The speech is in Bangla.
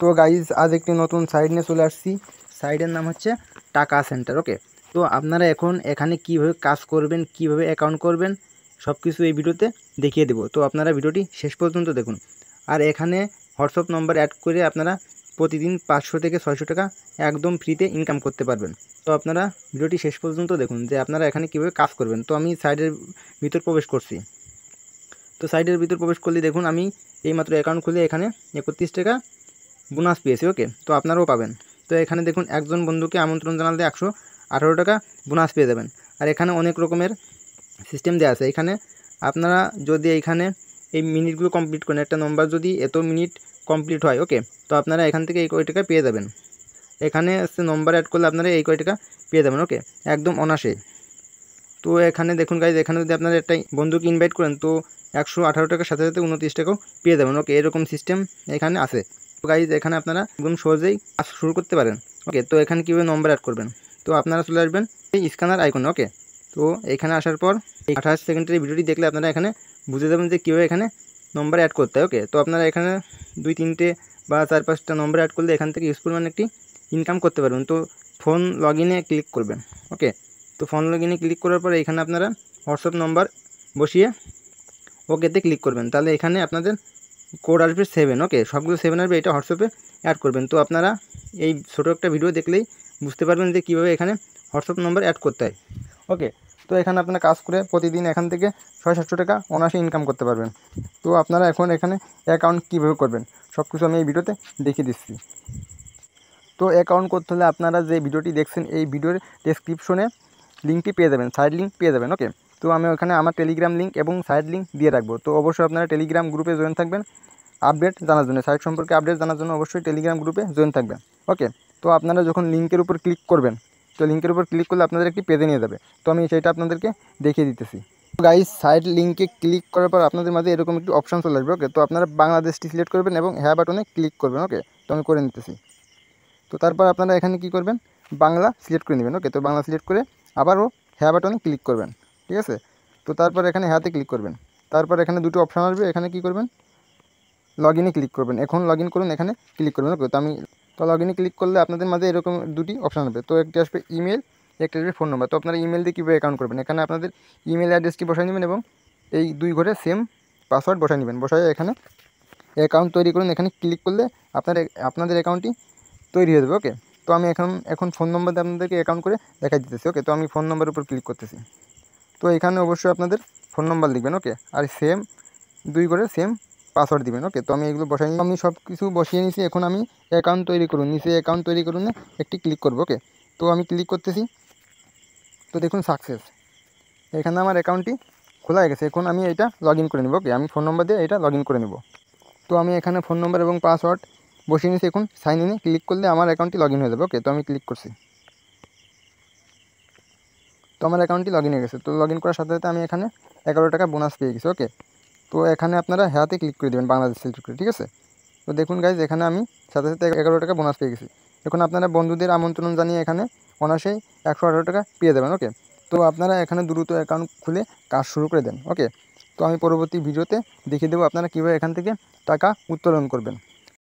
তো গাইজ আজ একটি নতুন সাইট নিয়ে চলে আসছি। সাইটের নাম হচ্ছে টাকা সেন্টার। ওকে, তো আপনারা এখন এখানে কিভাবে কাজ করবেন, কিভাবে অ্যাকাউন্ট করবেন, সব কিছু এই ভিডিওতে দেখিয়ে দেবো। তো আপনারা ভিডিওটি শেষ পর্যন্ত দেখুন। আর এখানে হোয়াটসঅ্যাপ নম্বর অ্যাড করে আপনারা প্রতিদিন 500 থেকে 600 টাকা একদম ফ্রিতে ইনকাম করতে পারবেন। তো আপনারা ভিডিওটি শেষ পর্যন্ত দেখুন যে আপনারা এখানে কীভাবে কাজ করবেন। তো আমি সাইটের ভিতর প্রবেশ করছি। তো সাইটের ভিতর প্রবেশ করলে দেখুন আমি এইমাত্র অ্যাকাউন্ট খুলে এখানে 31 টাকা বোনাস পেয়েছি। ওকে, তো আপনারাও পাবেন। তো এখানে দেখুন একজন বন্ধুকে আমন্ত্রণ জানালে 118 টাকা বোনাস পেয়ে যাবেন। আর এখানে অনেক রকমের সিস্টেম দেওয়া আছে। এখানে আপনারা যদি এইখানে এই মিনিটগুলো কমপ্লিট করেন, একটা নম্বর যদি এত মিনিট কমপ্লিট হয়, ওকে, তো আপনারা এখান থেকে এই কয় টাকা পেয়ে যাবেন। এখানে নম্বর অ্যাড করলে আপনারা এই কয় টাকা পেয়ে যাবেন। ওকে, একদম অনায়াসে। তো এখানে দেখুন গাইজ, এখানে যদি আপনারা একটা বন্ধুকে ইনভাইট করেন তো 118 টাকার সাথে সাথে 29 টাকাও পেয়ে যাবেন। ওকে, এরকম সিস্টেম এখানে আছে। তো গাইজ এখানে আপনারা একদম সহজেই কাজ শুরু করতে পারেন। ওকে, তো এখানে কীভাবে নম্বর অ্যাড করবেন, তো আপনারা চলে আসবেন এই স্ক্যানার আইকনে। ওকে, তো এখানে আসার পর এই 28 সেকেন্ডের ভিডিওটি দেখলে আপনারা এখানে বুঝে যাবেন যে কীভাবে এখানে নম্বর অ্যাড করতে হয়। ওকে, তো আপনারা এখানে 2-3টে বা 4-5টা নম্বর অ্যাড করলে এখান থেকে ইউজফুল মানে একটি ইনকাম করতে পারবেন। তো ফোন লগ ইনে ক্লিক করবেন। ওকে, তো ফোন লগ ইনে ক্লিক করার পরে এখানে আপনারা হোয়াটসঅ্যাপ নম্বর বসিয়ে ওকেতে ক্লিক করবেন। তাহলে এখানে আপনাদের কোড আসবে 7। ওকে, সবগুলো 7 আসবে, এটা হোয়াটসঅ্যাপে অ্যাড করবেন। তো আপনারা এই ছোটো একটা ভিডিও দেখলেই বুঝতে পারবেন যে কীভাবে এখানে হোয়াটসঅ্যাপ নম্বর অ্যাড করতে হয়। ওকে, তো এখানে আপনারা কাজ করে প্রতিদিন এখান থেকে 600-700 টাকা অনায়াসে ইনকাম করতে পারবেন। তো আপনারা এখন এখানে অ্যাকাউন্ট কীভাবে করবেন সব কিছু আমি এই ভিডিওতে দেখিয়ে দিচ্ছি। তো অ্যাকাউন্ট করতে হলে আপনারা যে ভিডিওটি দেখছেন এই ভিডিওর ডেসক্রিপশনে লিঙ্কটি পেয়ে যাবেন, সাইড লিঙ্ক পেয়ে যাবেন। ওকে, তো আমি ওখানে আমার টেলিগ্রাম লিঙ্ক এবং সাইড লিঙ্ক দিয়ে রাখবো। তো অবশ্যই আপনারা টেলিগ্রাম গ্রুপে জয়েন থাকবেন আপডেট জানার জন্য, সাইট সম্পর্কে আপডেট জানার জন্য অবশ্যই টেলিগ্রাম গ্রুপে জয়েন থাকবেন। ওকে, তো আপনারা যখন লিঙ্কের উপর ক্লিক করবেন, তো লিঙ্কের উপর ক্লিক করলে আপনাদের একটি পেজে নিয়ে যাবে। তো আমি সেটা আপনাদেরকে দেখিয়ে দিতেছি। তো গাইস, সাইড লিঙ্কে ক্লিক করার পর আপনাদের মাঝে এরকম একটি অপশান চলে আসবে। ওকে, তো আপনারা বাংলাদেশটি সিলেক্ট করবেন এবং হ্যাঁ বাটনে ক্লিক করবেন। ওকে, তো আমি করে নিতেছি। তো তারপর আপনারা এখানে কি করবেন, বাংলা সিলেক্ট করে নেবেন। ওকে, তো বাংলা সিলেক্ট করে আবারও হ্যাঁ বাটনে ক্লিক করবেন। ঠিক আছে, তো তারপর এখানে হ্যাঁতে ক্লিক করবেন। তারপর এখানে দুটো অপশান আসবে, এখানে কি করবেন, লগ ইনে ক্লিক করবেন। এখন লগ ইন করুন, এখানে ক্লিক করবেন। ওকে, তো আমি লগ ইনে ক্লিক করলে আপনাদের মাঝে এরকম দুটি অপশান আসবে। তো একটি আসবে ইমেল, একটা আসবে ফোন নম্বর। তো আপনারা ইমেল দিয়ে কীভাবে অ্যাকাউন্ট করবেন, এখানে আপনাদের ইমেল অ্যাড্রেসটি বসাই নেবেন এবং এই 2 ঘরে সেম পাসওয়ার্ড বসাই নেবেন। বসাই এখানে অ্যাকাউন্ট তৈরি করুন। এখানে ক্লিক করলে আপনাদের অ্যাকাউন্টটি তৈরি হয়ে যাবে। ওকে, তো আমি এখন ফোন নম্বর দিয়ে আপনাদেরকে অ্যাকাউন্ট করে দেখাই দিতেছি। ওকে, তো আমি ফোন নম্বরের উপর ক্লিক করতেছি। তো এখানে অবশ্যই আপনাদের ফোন নম্বর লিখবেন। ওকে, আর সেম 2 করে সেম পাসওয়ার্ড দিবেন। ওকে, তো আমি এগুলো বসাই, আমি সব কিছু বসিয়ে নিয়েছি। এখন আমি অ্যাকাউন্ট তৈরি করুন, নিচে অ্যাকাউন্ট তৈরি করুন একটি ক্লিক করব। ওকে, তো আমি ক্লিক করতেছি। তো দেখুন সাকসেস, এখানে আমার অ্যাকাউন্টটি খোলা হয়ে গেছে। এখন আমি এটা লগ ইন করে নেব। ওকে, আমি ফোন নম্বর দিয়ে এটা লগ ইন করে নেব। তো আমি এখানে ফোন নম্বর এবং পাসওয়ার্ড বসিয়ে নিয়েছি। এখন সাইন ইনে ক্লিক করলে আমার অ্যাকাউন্টটি লগ ইন হয়ে যাবে। ওকে, তো আমি ক্লিক করছি। তো আমার অ্যাকাউন্টটি লগ ইন হয়ে গেছে। তো লগ ইন করার সাথে সাথে আমি এখানে 11 টাকা বোনাস পেয়ে গেছি। ওকে, তো এখানে আপনারা হ্যাঁতে ক্লিক করে দেবেন, বাংলাদেশ সিলেক্ট করে। ঠিক আছে, তো দেখুন গাইজ, এখানে আমি সাথে সাথে 11 টাকা বোনাস পেয়ে গেছি। এখন আপনারা বন্ধুদের আমন্ত্রণ জানিয়ে এখানে অনায়াসেই 118 টাকা পেয়ে যাবেন। ওকে, তো আপনারা এখানে দ্রুত অ্যাকাউন্ট খুলে কাজ শুরু করে দেন। ওকে, তো আমি পরবর্তী ভিডিওতে দেখিয়ে দেবো আপনারা কীভাবে এখান থেকে টাকা উত্তোলন করবেন।